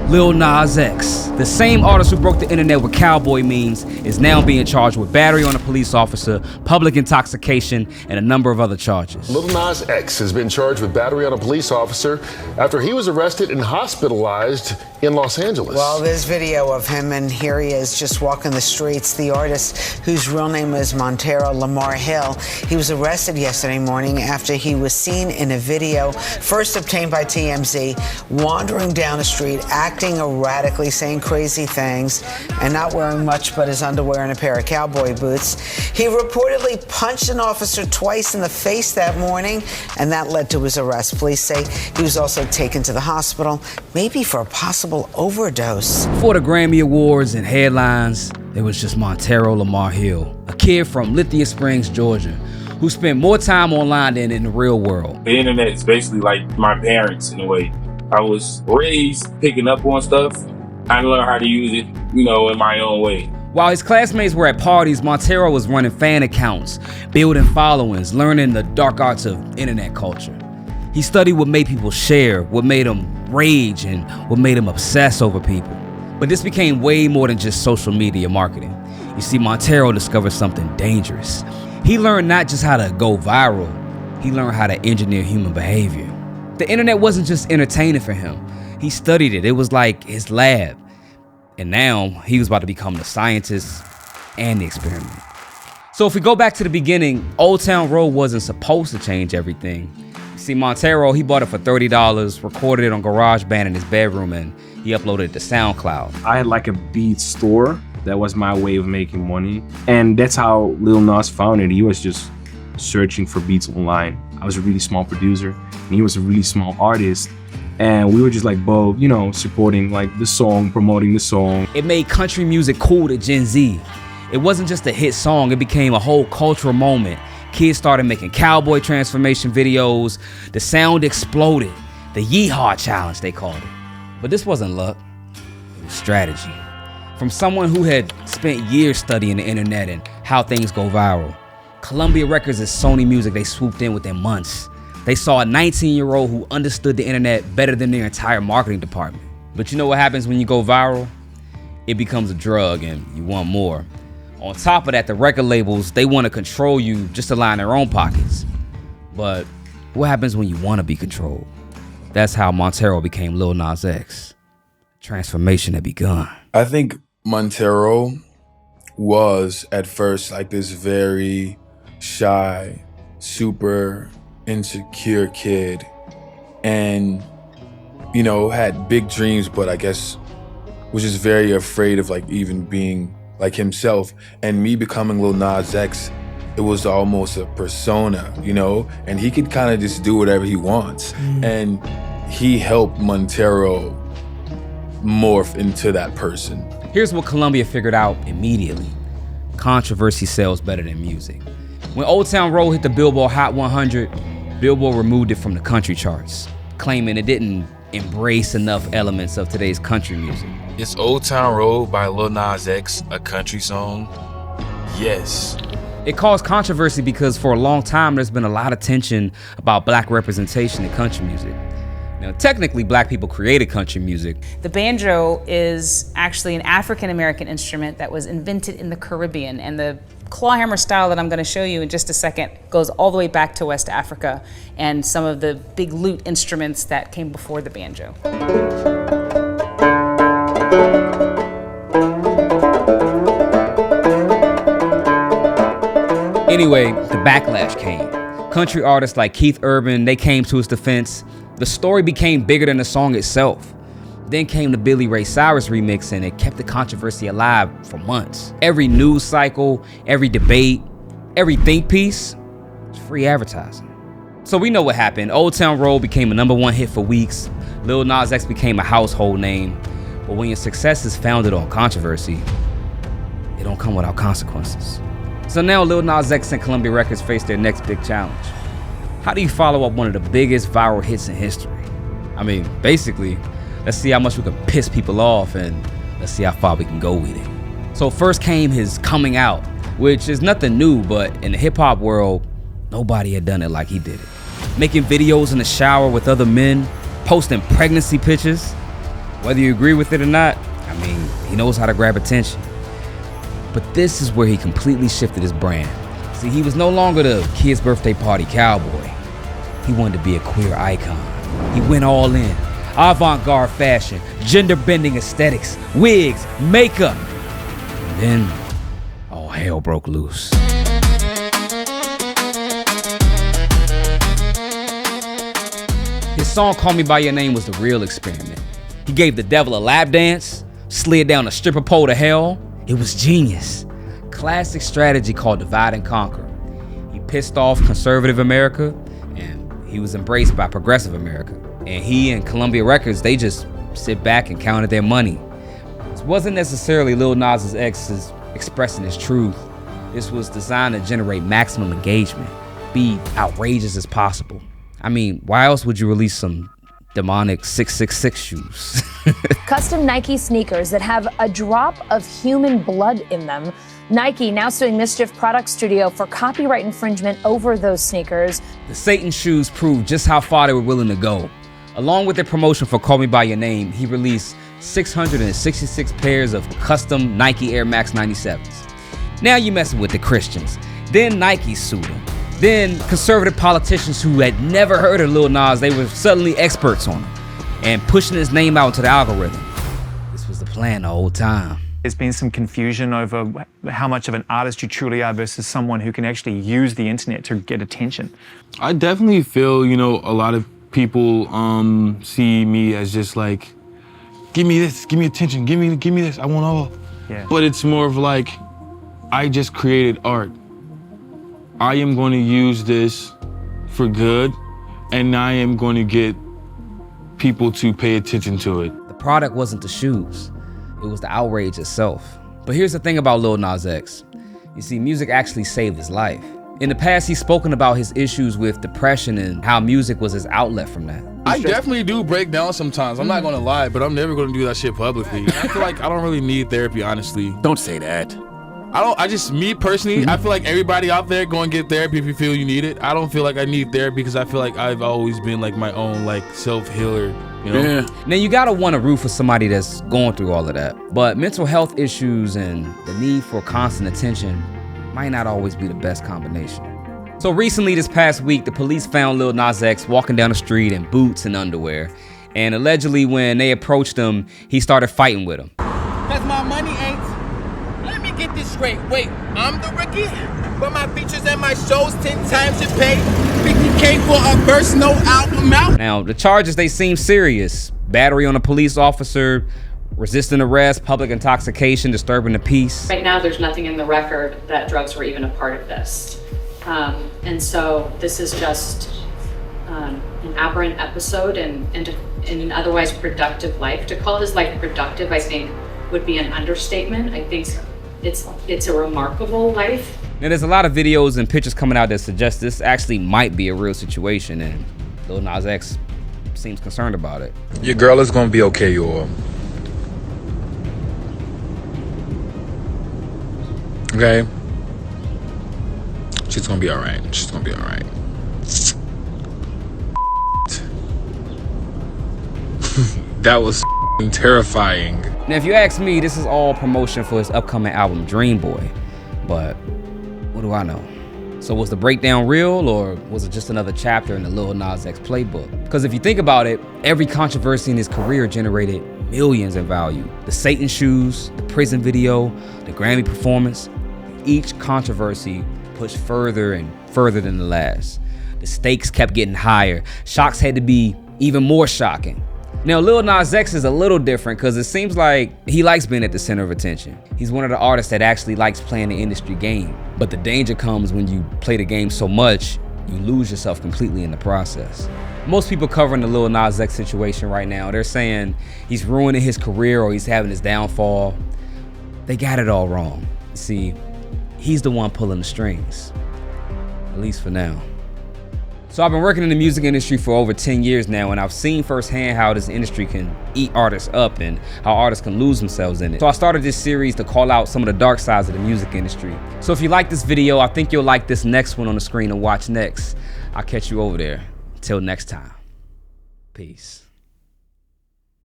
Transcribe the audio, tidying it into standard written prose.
Lil Nas X, the same artist who broke the internet with cowboy memes, is now being charged with battery on a police officer, public intoxication, and a number of other charges. Lil Nas X has been charged with battery on a police officer after he was arrested and hospitalized in Los Angeles. Well, there's video of him, and here he is just walking the streets. The artist, whose real name is Montero Lamar Hill, he was arrested yesterday morning after he was seen in a video, first obtained by TMZ, wandering down the street, acting erratically, saying crazy things, and not wearing much but his underwear and a pair of cowboy boots. He reportedly punched an officer twice in the face that morning, and that led to his arrest. Police say he was also taken to the hospital, maybe for a possible overdose. For the Grammy Awards and headlines, there was just Montero Lamar Hill, a kid from Lithia Springs, Georgia, who spent more time online than in the real world. The internet is basically like my parents in a way. I was raised picking up on stuff. I learned how to use it, in my own way. While his classmates were at parties, Montero was running fan accounts, building followings, learning the dark arts of internet culture. He studied what made people share, what made them rage, and what made them obsess over people. But this became way more than just social media marketing. You see, Montero discovered something dangerous. He learned not just how to go viral, he learned how to engineer human behavior. The internet wasn't just entertaining for him. He studied it. It was like his lab. And now he was about to become the scientist and the experiment. So if we go back to the beginning, Old Town Road wasn't supposed to change everything. You see, Montero, he bought it for $30, recorded it on GarageBand in his bedroom, and he uploaded it to SoundCloud. I had like a beat store. That was my way of making money. And that's how Lil Nas found it. He was just searching for beats online. I was a really small producer, and he was a really small artist. And we were just like both, supporting like the song, promoting the song. It made country music cool to Gen Z. It wasn't just a hit song, it became a whole cultural moment. Kids started making cowboy transformation videos. The sound exploded. The Yeehaw Challenge, they called it. But this wasn't luck, it was strategy. From someone who had spent years studying the internet and how things go viral, Columbia Records and Sony Music, they swooped in within months. They saw a 19-year-old who understood the internet better than their entire marketing department. But you know what happens when you go viral? It becomes a drug and you want more. On top of that, the record labels, they want to control you just to line their own pockets. But what happens when you want to be controlled? That's how Montero became Lil Nas X. Transformation had begun. I think Montero was at first like this very shy, super insecure kid, and had big dreams, but I guess was just very afraid of like even being like himself. And me becoming Lil Nas X, it was almost a persona, and he could kind of just do whatever he wants. And he helped Montero morph into that person. Here's what Columbia figured out immediately. Controversy sells better than music. When Old Town Road hit the Billboard Hot 100, Billboard removed it from the country charts, claiming it didn't embrace enough elements of today's country music. Is Old Town Road by Lil Nas X a country song? Yes. It caused controversy because for a long time there's been a lot of tension about black representation in country music. Now, technically, black people created country music. The banjo is actually an African-American instrument that was invented in the Caribbean, and the clawhammer style that I'm going to show you in just a second goes all the way back to West Africa and some of the big lute instruments that came before the banjo. Anyway, the backlash came. Country artists like Keith Urban, they came to his defense. The story became bigger than the song itself. Then came the Billy Ray Cyrus remix, and it kept the controversy alive for months. Every news cycle, every debate, every think piece, it's free advertising. So we know what happened. Old Town Road became a #1 hit for weeks. Lil Nas X became a household name. But when your success is founded on controversy, it don't come without consequences. So now Lil Nas X and Columbia Records face their next big challenge. How do you follow up one of the biggest viral hits in history? I mean, basically, let's see how much we can piss people off, and let's see how far we can go with it. So first came his coming out, which is nothing new, but in the hip hop world, nobody had done it like he did it. Making videos in the shower with other men, posting pregnancy pictures. Whether you agree with it or not, I mean, he knows how to grab attention. But this is where he completely shifted his brand. See, he was no longer the kid's birthday party cowboy. He wanted to be a queer icon. He went all in. Avant-garde fashion, gender-bending aesthetics, wigs, makeup. And then, all hell broke loose. His song Call Me By Your Name was the real experiment. He gave the devil a lap dance, slid down a stripper pole to hell. It was genius. Classic strategy called divide and conquer. He pissed off conservative America, and he was embraced by progressive America. And he and Columbia Records, they just sit back and counted their money. This wasn't necessarily Lil Nas X expressing his truth. This was designed to generate maximum engagement, be outrageous as possible. I mean, why else would you release some demonic 666 shoes? Custom Nike sneakers that have a drop of human blood in them. Nike now suing Mischief Product Studio for copyright infringement over those sneakers. The Satan shoes proved just how far they were willing to go. Along with their promotion for Call Me By Your Name, he released 666 pairs of custom Nike Air Max 97s. Now you messing with the Christians. Then Nike sued him. Then conservative politicians who had never heard of Lil Nas, they were suddenly experts on him and pushing his name out into the algorithm. This was the plan the whole time. There's been some confusion over how much of an artist you truly are versus someone who can actually use the internet to get attention. I definitely feel, you know, a lot of people see me as just like, give me this, give me attention, give me this, I want all. Yeah. But it's more of like, I just created art. I am going to use this for good, and I am going to get people to pay attention to it. The product wasn't the shoes, it was the outrage itself. But here's the thing about Lil Nas X. You see, music actually saved his life. In the past, he's spoken about his issues with depression and how music was his outlet from that. I definitely do break down sometimes. I'm not gonna lie, but I'm never gonna do that shit publicly. I feel like I don't really need therapy, honestly. Don't say that. Me personally, I feel like everybody out there go and get therapy if you feel you need it. I don't feel like I need therapy because I feel like I've always been like my own like self-healer, you know? Yeah. Now you gotta want to root for somebody that's going through all of that. But mental health issues and the need for constant attention might not always be the best combination. So recently this past week, the police found Lil Nas X walking down the street in boots and underwear. And allegedly when they approached him, he started fighting with them. Cause my money ain't. Let me get this straight. Wait, I'm the rookie? But my features and my shows 10 times your pay. 50K for a verse, no album out. Now, the charges, they seem serious. Battery on a police officer, resisting arrest, public intoxication, disturbing the peace. Right now, there's nothing in the record that drugs were even a part of this. And so this is just an aberrant episode in an otherwise productive life. To call his life productive, I think, would be an understatement. I think it's a remarkable life. Now, there's a lot of videos and pictures coming out that suggest this actually might be a real situation, and Lil Nas X seems concerned about it. Your girl is gonna be okay, y'all. Okay? She's gonna be alright. She's gonna be alright. That was terrifying. Now, if you ask me, this is all promotion for his upcoming album, Dream Boy. But what do I know? So was the breakdown real, or was it just another chapter in the Lil Nas X playbook? Because if you think about it, every controversy in his career generated millions in value. The Satan shoes, the prison video, the Grammy performance, each controversy pushed further and further than the last. The stakes kept getting higher. Shocks had to be even more shocking. Now, Lil Nas X is a little different because it seems like he likes being at the center of attention. He's one of the artists that actually likes playing the industry game. But the danger comes when you play the game so much, you lose yourself completely in the process. Most people covering the Lil Nas X situation right now, they're saying he's ruining his career or he's having his downfall. They got it all wrong. See, he's the one pulling the strings, at least for now. So I've been working in the music industry for over 10 years now, and I've seen firsthand how this industry can eat artists up and how artists can lose themselves in it. So I started this series to call out some of the dark sides of the music industry. So if you like this video, I think you'll like this next one on the screen and watch next. I'll catch you over there. Until next time, peace.